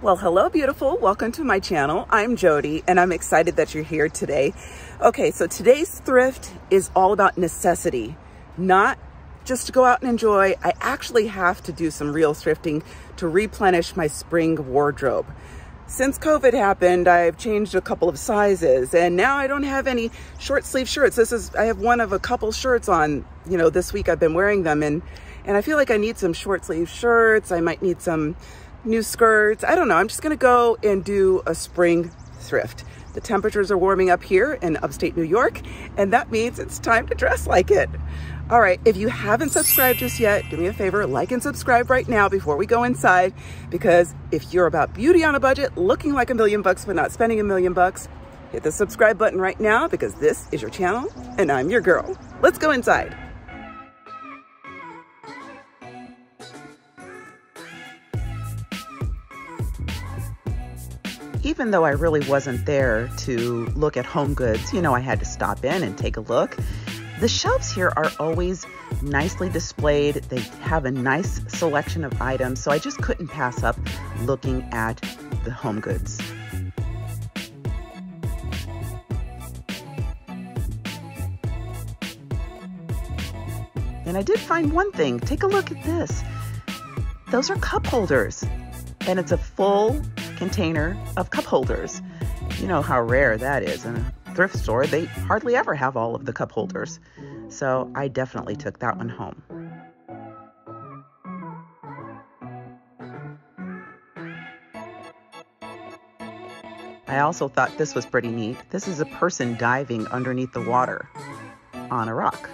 Well, hello, beautiful. Welcome to my channel. I'm JoDee, and I'm excited that you're here today. Okay, so today's thrift is all about necessity, not just to go out and enjoy. I actually have to do some real thrifting to replenish my spring wardrobe. Since COVID happened, I've changed a couple of sizes, and now I don't have any short sleeve shirts. I have one of a couple shirts on, this week I've been wearing them, and I feel like I need some short sleeve shirts. I might need some new skirts. I don't know. I'm just going to go and do a spring thrift. The temperatures are warming up here in upstate New York, and that means it's time to dress like it. All right, if you haven't subscribed just yet, do me a favor, like and subscribe right now before we go inside, because if you're about beauty on a budget, looking like $1 million but not spending $1 million, hit the subscribe button right now, because this is your channel and I'm your girl. Let's go inside. Even though I really wasn't there to look at home goods, I had to stop in and take a look. The shelves here are always nicely displayed. They have a nice selection of items, so I just couldn't pass up looking at the home goods. And I did find one thing. Take a look at this. Those are cup holders, and it's a full container of cup holders. You know how rare that is. In a thrift store, they hardly ever have all of the cup holders. So I definitely took that one home. I also thought this was pretty neat. This is a person diving underneath the water on a rock.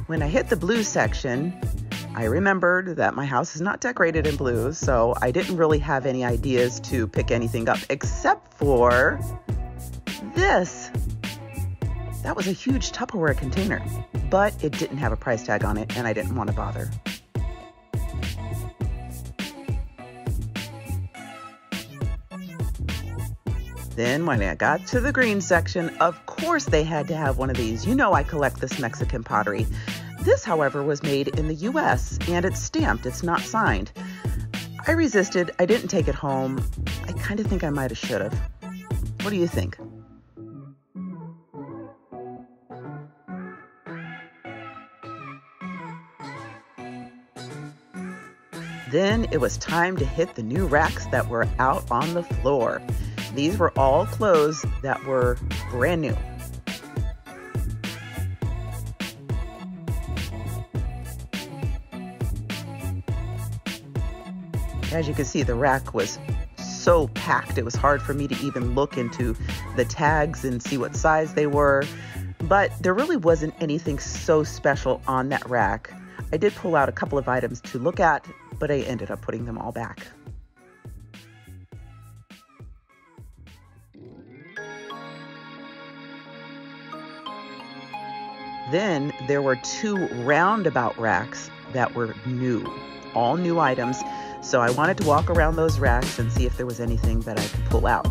When I hit the blue section, I remembered that my house is not decorated in blues, so I didn't really have any ideas to pick anything up except for this. That was a huge Tupperware container, but it didn't have a price tag on it, and I didn't want to bother. Then when I got to the green section, of course they had to have one of these. I collect this Mexican pottery. This, however, was made in the US, and it's stamped. It's not signed. I resisted. I didn't take it home. I kind of think I might have should have. What do you think? Then it was time to hit the new racks that were out on the floor. These were all clothes that were brand new. As you can see, the rack was so packed, it was hard for me to even look into the tags and see what size they were. But there really wasn't anything so special on that rack. I did pull out a couple of items to look at, but I ended up putting them all back. Then there were two roundabout racks that were new, all new items. So I wanted to walk around those racks and see if there was anything that I could pull out.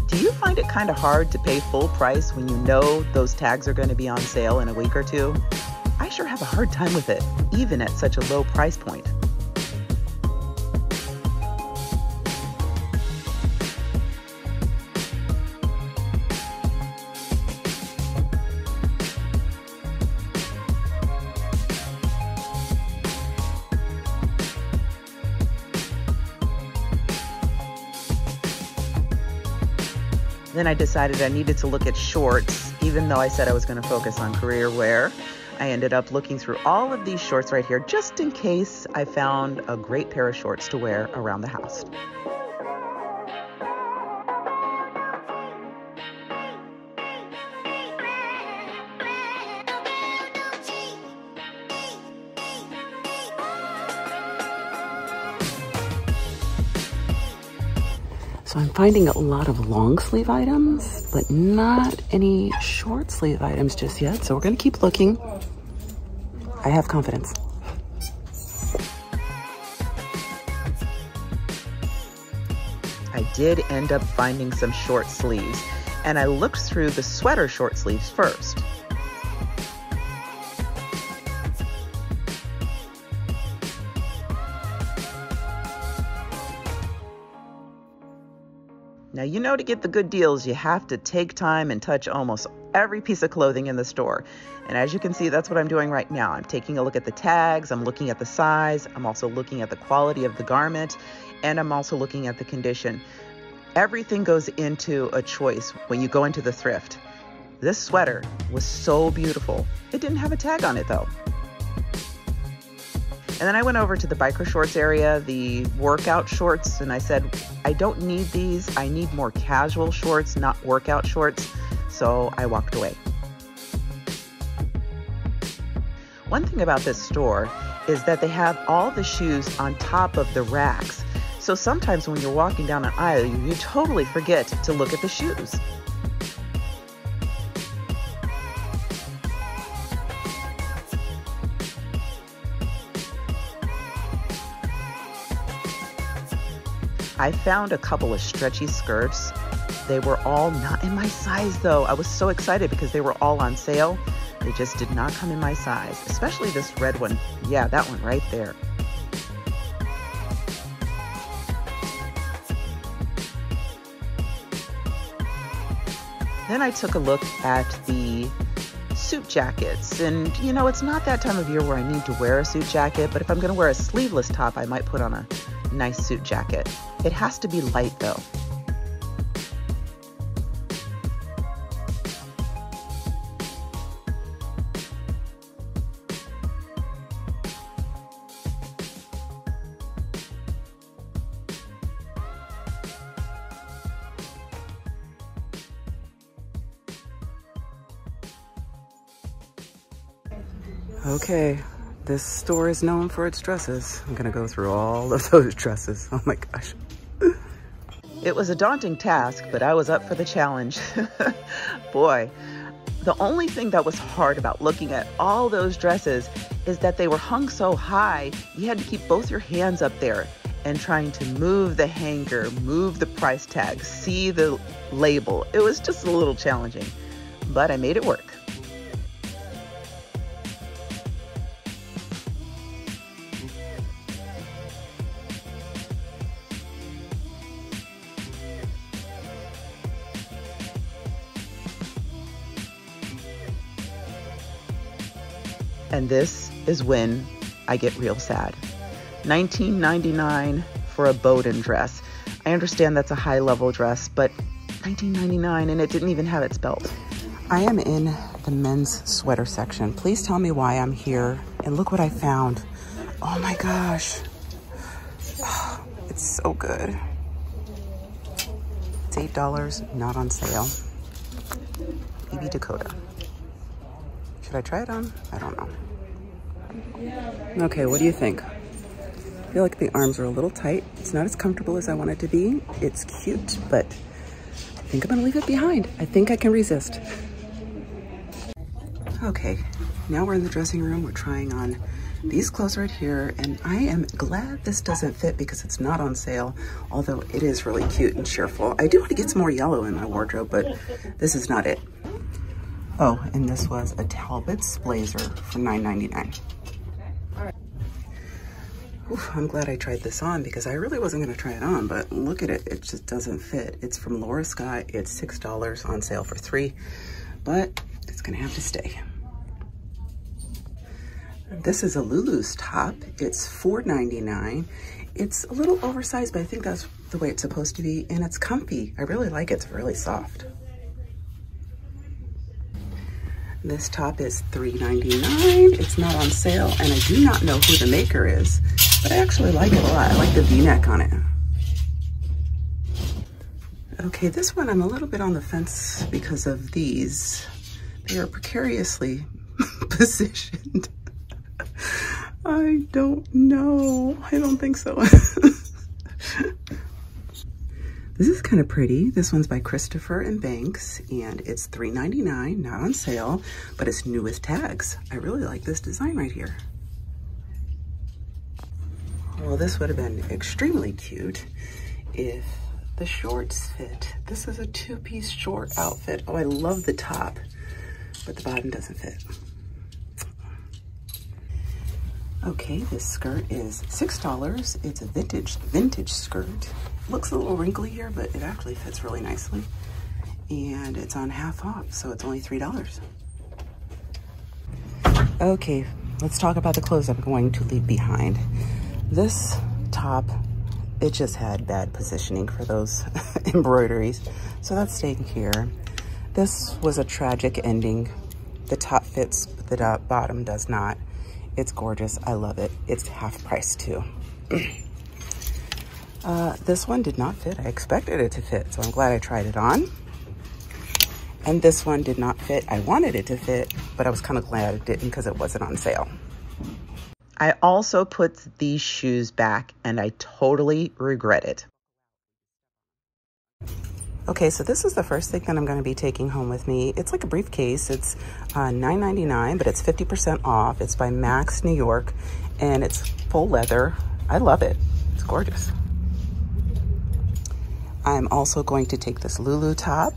Do you find it kind of hard to pay full price when you know those tags are going to be on sale in a week or two? I sure have a hard time with it, even at such a low price point. Then I decided I needed to look at shorts, even though I said I was going to focus on career wear. I ended up looking through all of these shorts right here, just in case I found a great pair of shorts to wear around the house. So I'm finding a lot of long sleeve items, but not any short sleeve items just yet. So we're gonna keep looking. I have confidence. I did end up finding some short sleeves, and I looked through the sweater short sleeves first. Now, you know, to get the good deals, you have to take time and touch almost every piece of clothing in the store. And as you can see, that's what I'm doing right now. I'm taking a look at the tags, I'm looking at the size, I'm also looking at the quality of the garment, and I'm also looking at the condition. Everything goes into a choice when you go into the thrift. This sweater was so beautiful. It didn't have a tag on it though. And then I went over to the biker shorts area, the workout shorts, and I said, I don't need these. I need more casual shorts, not workout shorts. So I walked away. One thing about this store is that they have all the shoes on top of the racks. So sometimes when you're walking down an aisle, you totally forget to look at the shoes. I found a couple of stretchy skirts. They were all not in my size though. I was so excited because they were all on sale. They just did not come in my size, especially this red one. Yeah, that one right there. Then I took a look at the suit jackets, and you know, it's not that time of year where I need to wear a suit jacket, but if I'm gonna wear a sleeveless top, I might put on a nice suit jacket. It has to be light though. Okay, this store is known for its dresses. I'm gonna go through all of those dresses. Oh my gosh. It was a daunting task, but I was up for the challenge. Boy, the only thing that was hard about looking at all those dresses is that they were hung so high, you had to keep both your hands up there and trying to move the hanger, move the price tag, see the label. It was just a little challenging, but I made it work. And this is when I get real sad. $19.99 for a Bowden dress. I understand that's a high-level dress, but $19.99 and it didn't even have its belt. I am in the men's sweater section. Please tell me why I'm here. And look what I found. Oh my gosh. Oh, it's so good. It's $8, not on sale. BB Dakota. Should I try it on? I don't know. Okay, what do you think? I feel like the arms are a little tight. It's not as comfortable as I want it to be. It's cute, but I think I'm gonna leave it behind. I think I can resist. Okay, now we're in the dressing room. We're trying on these clothes right here, and I am glad this doesn't fit because it's not on sale, although it is really cute and cheerful. I do want to get some more yellow in my wardrobe, but this is not it. Oh, and this was a Talbot's blazer for $9.99. Oof, I'm glad I tried this on because I really wasn't gonna try it on, but look at it, it just doesn't fit. It's from Laura Scott, it's $6 on sale for $3, but it's gonna have to stay. This is a Lulu's top, it's $4.99. It's a little oversized, but I think that's the way it's supposed to be, and it's comfy. I really like it, it's really soft. This top is $3.99. It's not on sale, and I do not know who the maker is, but I actually like it a lot. I like the V-neck on it. Okay, this one I'm a little bit on the fence because of these. They are precariously positioned. I don't know. I don't think so. This is kind of pretty. This one's by Christopher and Banks, and it's $3.99, not on sale, but it's new with tags. I really like this design right here. Well, this would have been extremely cute if the shorts fit. This is a two-piece short outfit. Oh, I love the top, but the bottom doesn't fit. Okay, this skirt is $6. It's a vintage skirt. Looks a little wrinkly here, but it actually fits really nicely. And it's on half off, so it's only $3. Okay, let's talk about the clothes I'm going to leave behind. This top, it just had bad positioning for those embroideries, so that's staying here. This was a tragic ending. The top fits, but the bottom does not. It's gorgeous, I love it. It's half price too. This one did not fit. I expected it to fit, so I'm glad I tried it on. And this one did not fit. I wanted it to fit, but I was kind of glad it didn't because it wasn't on sale. I also put these shoes back and I totally regret it. Okay, so this is the first thing that I'm going to be taking home with me. It's like a briefcase. It's $9.99, but it's 50% off. It's by Max New York, and it's full leather. I love it. It's gorgeous. I'm also going to take this Lulu top.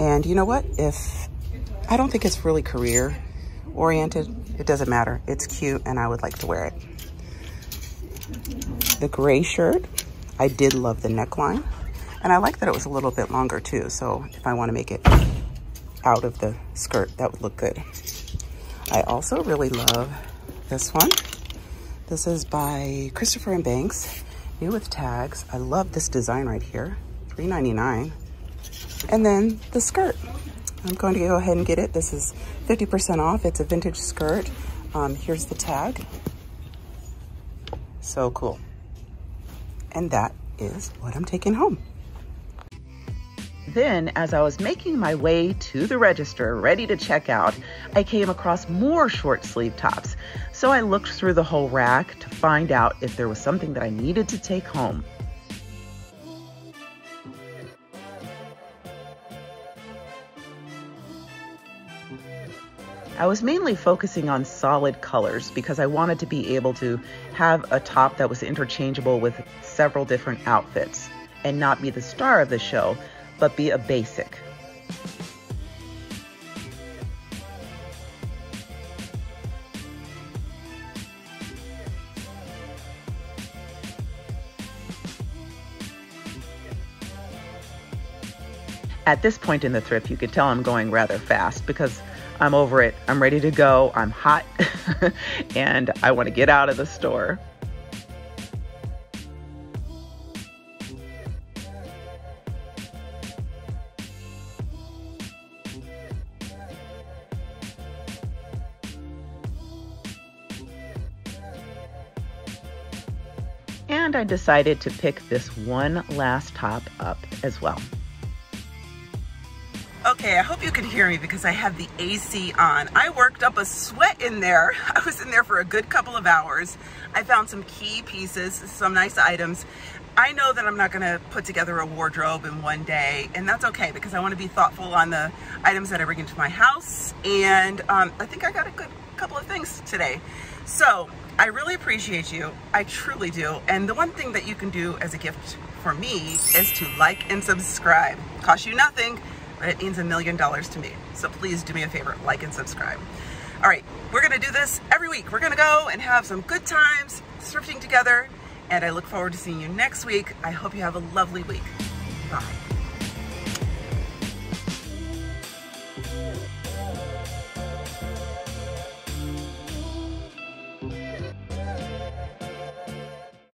And you know what? I don't think it's really career oriented. It doesn't matter. It's cute, and I would like to wear it. The gray shirt, I did love the neckline. And I like that it was a little bit longer too, so if I want to make it out of the skirt, that would look good. I also really love this one. This is by Christopher and Banks, new with tags. I love this design right here, $3.99. And then the skirt. I'm going to go ahead and get it. This is 50% off. It's a vintage skirt. Here's the tag. So cool. And that is what I'm taking home. Then, as I was making my way to the register, ready to check out, I came across more short sleeve tops. So I looked through the whole rack to find out if there was something that I needed to take home. I was mainly focusing on solid colors because I wanted to be able to have a top that was interchangeable with several different outfits and not be the star of the show, but be a basic. At this point in the thrift, you could tell I'm going rather fast because I'm over it. I'm ready to go. I'm hot and I want to get out of the store. And I decided to pick this one last top up as well. Okay, I hope you could hear me because I have the AC on. I worked up a sweat in there. I was in there for a good couple of hours. I found some key pieces, some nice items. I know that I'm not gonna put together a wardrobe in one day, and that's okay because I wanna be thoughtful on the items that I bring into my house. And I think I got a good couple of things today. So I really appreciate you. I truly do. And the one thing that you can do as a gift for me is to like and subscribe. Costs you nothing, but it means $1 million to me. So please do me a favor, like and subscribe. All right, we're gonna do this every week. We're gonna go and have some good times thrifting together, and I look forward to seeing you next week. I hope you have a lovely week. Bye.